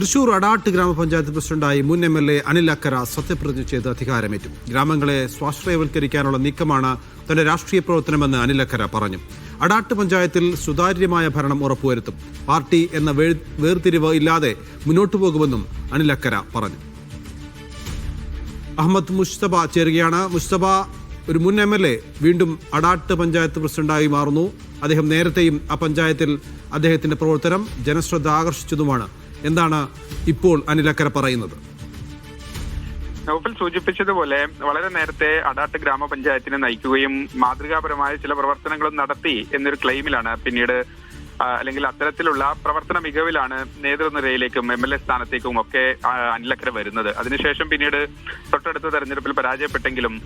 തൃശൂർ അടാട്ട് ഗ്രാമപഞ്ചായത്ത് പ്രസിഡന്റായി മുൻ MLA അനിൽ അക്കര സത്യപ്രതിജ്ഞ ചെയ്ത് അധികാരമേറ്റു. ഗ്രാമങ്ങളെ സ്വാശ്രയവൽക്കരിക്കാനുള്ള നീക്കമാണ് തന്റെ രാഷ്ട്രീയ പ്രവർത്തനമെന്ന് അനിൽ അക്കര പറഞ്ഞു. അടാട്ട് പഞ്ചായത്തിൽ സുതാര്യമായ ഭരണം ഉറപ്പുവരുത്തും. പാർട്ടി എന്ന വേർതിരിവ് ഇല്ലാതെ മുന്നോട്ടു പോകുമെന്നും അനിൽ അക്കര പറഞ്ഞു. അഹമ്മദ് മുസ്തഫ ചേരുകയാണ്. മുസ്തഫ, ഒരു മുൻ MLA വീണ്ടും അടാട്ട് പഞ്ചായത്ത് പ്രസിഡന്റായി മാറുന്നു. അദ്ദേഹം നേരത്തെയും ആ പഞ്ചായത്തിൽ അദ്ദേഹത്തിന്റെ പ്രവർത്തനം ജനശ്രദ്ധ ആകർഷിച്ചതുമാണ്. എന്താണ് ഇപ്പോൾ അനിൽ അക്കര പറയുന്നത്? നൗഫൽ സൂചിപ്പിച്ചതുപോലെ വളരെ നേരത്തെ അടാട്ട് ഗ്രാമപഞ്ചായത്തിനെ നയിക്കുകയും മാതൃകാപരമായ ചില പ്രവർത്തനങ്ങളും നടത്തി എന്നൊരു ക്ലെയിമിലാണ് പിന്നീട് അല്ലെങ്കിൽ അത്തരത്തിലുള്ള പ്രവർത്തന മികവിലാണ് നേതൃനിരയിലേക്കും MLA സ്ഥാനത്തേക്കും ഒക്കെ അനിൽ അക്കര വരുന്നത്. അതിനുശേഷം പിന്നീട് തൊട്ടടുത്ത തെരഞ്ഞെടുപ്പിൽ പരാജയപ്പെട്ടെങ്കിലും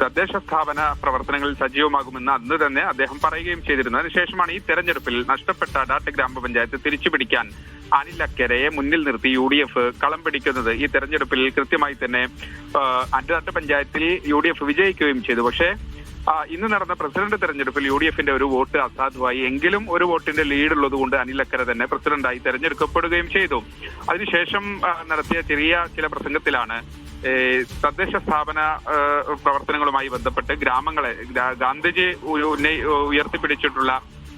തദ്ദേശ സ്ഥാപന പ്രവർത്തനങ്ങളിൽ സജീവമാകുമെന്ന് അന്ന് തന്നെ അദ്ദേഹം പറയുകയും ചെയ്തിരുന്നു. അതിനുശേഷമാണ് ഈ തെരഞ്ഞെടുപ്പിൽ നഷ്ടപ്പെട്ട അടാട്ട് ഗ്രാമപഞ്ചായത്ത് തിരിച്ചുപിടിക്കാൻ അനിൽ അക്കരയെ മുന്നിൽ നിർത്തി UDF കളം പിടിക്കുന്നത്. ഈ തെരഞ്ഞെടുപ്പിൽ കൃത്യമായി തന്നെ അടാട്ട് പഞ്ചായത്തിൽ UDF വിജയിക്കുകയും ചെയ്തു. പക്ഷേ ഇന്ന് നടന്ന പ്രസിഡന്റ് തെരഞ്ഞെടുപ്പിൽ UDFന്റെ ഒരു വോട്ട് അസാധുവായി. എങ്കിലും ഒരു വോട്ടിന്റെ ലീഡ് ഉള്ളതുകൊണ്ട് അനിൽ അക്കര തന്നെ പ്രസിഡന്റായി തെരഞ്ഞെടുക്കപ്പെടുകയും ചെയ്തു. അതിനുശേഷം നടത്തിയ ചില പ്രസംഗത്തിലാണ് തദ്ദേശ സ്ഥാപന പ്രവർത്തനങ്ങളുമായി ബന്ധപ്പെട്ട് ഗ്രാമങ്ങളെ ഗാന്ധിജി ഉയർത്തിപ്പിടിച്ചിട്ടുള്ള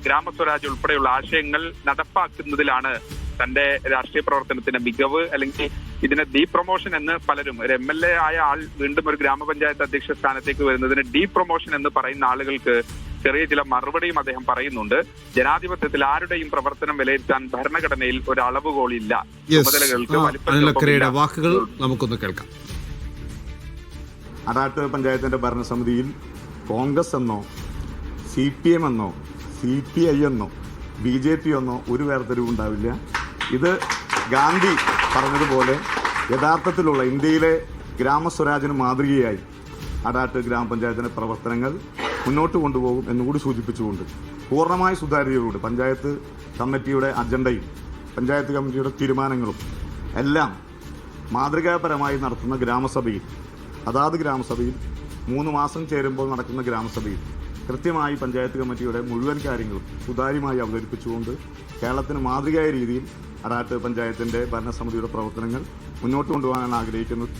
ഗ്രാമസ്വരാജ് ഉൾപ്പെടെയുള്ള ആശയങ്ങൾ നടപ്പാക്കുന്നതിലാണ് തന്റെ രാഷ്ട്രീയ പ്രവർത്തനത്തിന്റെ മികവ്, അല്ലെങ്കിൽ ഇതിനെ ഡീ പ്രൊമോഷൻ എന്ന് പലരും, ഒരു MLA ആയ ആൾ വീണ്ടും ഒരു ഗ്രാമപഞ്ചായത്ത് അധ്യക്ഷ സ്ഥാനത്തേക്ക് വരുന്നതിന് ഡീ പ്രൊമോഷൻ എന്ന് പറയുന്ന ആളുകൾക്ക് ചെറിയ ചില മറുപടിയും അദ്ദേഹം പറയുന്നുണ്ട്. ജനാധിപത്യത്തിൽ ആരുടെയും പ്രവർത്തനം വിലയിരുത്താൻ ഭരണഘടനയിൽ ഒരു അളവുകോലില്ല. ചുമതലകൾക്ക് വാക്കുകൾ നമുക്കൊന്ന് കേൾക്കാം. അടാട്ട് പഞ്ചായത്തിന്റെ ഭരണസമിതിയിൽ കോൺഗ്രസ് എന്നോ CPM എന്നോ CPI എന്നോ BJP എന്നോ ഒരു വേർതിരിവും ഉണ്ടാവില്ല. ഇത് ഗാന്ധി പറഞ്ഞതുപോലെ യഥാർത്ഥത്തിലുള്ള ഇന്ത്യയിലെ ഗ്രാമസ്വരാജിന് മാതൃകയായി അടാട്ട് ഗ്രാമപഞ്ചായത്തിന്റെ പ്രവർത്തനങ്ങൾ മുന്നോട്ട് കൊണ്ടുപോകും എന്നുകൂടി സൂചിപ്പിച്ചുകൊണ്ട് പൂർണ്ണമായ സുതാര്യതയോടെ പഞ്ചായത്ത് കമ്മിറ്റിയുടെ അജണ്ടയും പഞ്ചായത്ത് കമ്മിറ്റിയുടെ തീരുമാനങ്ങളും എല്ലാം മാതൃകാപരമായി നടത്തുന്ന ഗ്രാമസഭയിൽ, അതാത് ഗ്രാമസഭയിൽ 3 മാസം ചേരുമ്പോൾ നടക്കുന്ന ഗ്രാമസഭയിൽ കൃത്യമായി പഞ്ചായത്ത് കമ്മിറ്റിയുടെ മുഴുവൻ കാര്യങ്ങളും സുതാര്യമായി അവതരിപ്പിച്ചുകൊണ്ട് കേരളത്തിന് മാതൃകയായ രീതിയിൽ അടാട്ട് പഞ്ചായത്തിന്റെ ഭരണസമിതിയുടെ പ്രവർത്തനങ്ങൾ മുന്നോട്ട് കൊണ്ടുപോകാനാണ് ആഗ്രഹിക്കുന്നത്.